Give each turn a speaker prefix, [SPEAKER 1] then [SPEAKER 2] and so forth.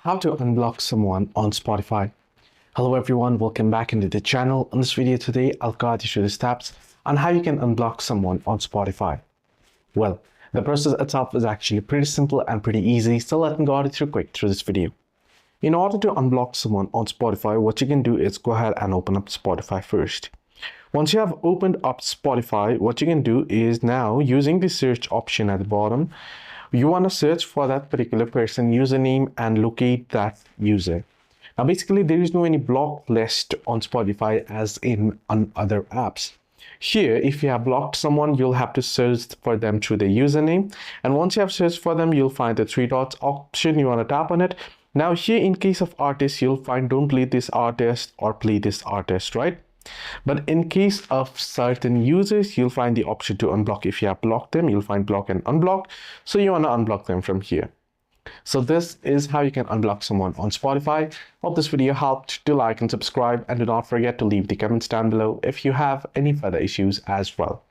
[SPEAKER 1] How to unblock someone on Spotify. Hello everyone, welcome back into the channel. In this video today, I'll guide you through the steps on how you can unblock someone on Spotify. Well, the process itself is actually pretty simple and pretty easy, so let me guide you through this video. In order to unblock someone on Spotify, what you can do is go ahead and open up Spotify first. Once you have opened up Spotify, what you can do is now using the search option at the bottom, you want to search for that particular person username and locate that user. Now basically there is no any block list on Spotify as in on other apps. Here, if you have blocked someone, you'll have to search for them through the username, and once you have searched for them, you'll find the three dots option. You want to tap on it. Now here, in case of artists, you'll find don't play this artist or play this artist, right? But in case of certain users, you'll find the option to unblock. If you have blocked them, you'll find block and unblock. So you want to unblock them from here. So this is how you can unblock someone on Spotify. Hope this video helped. Do like and subscribe, and do not forget to leave the comments down below if you have any further issues as well.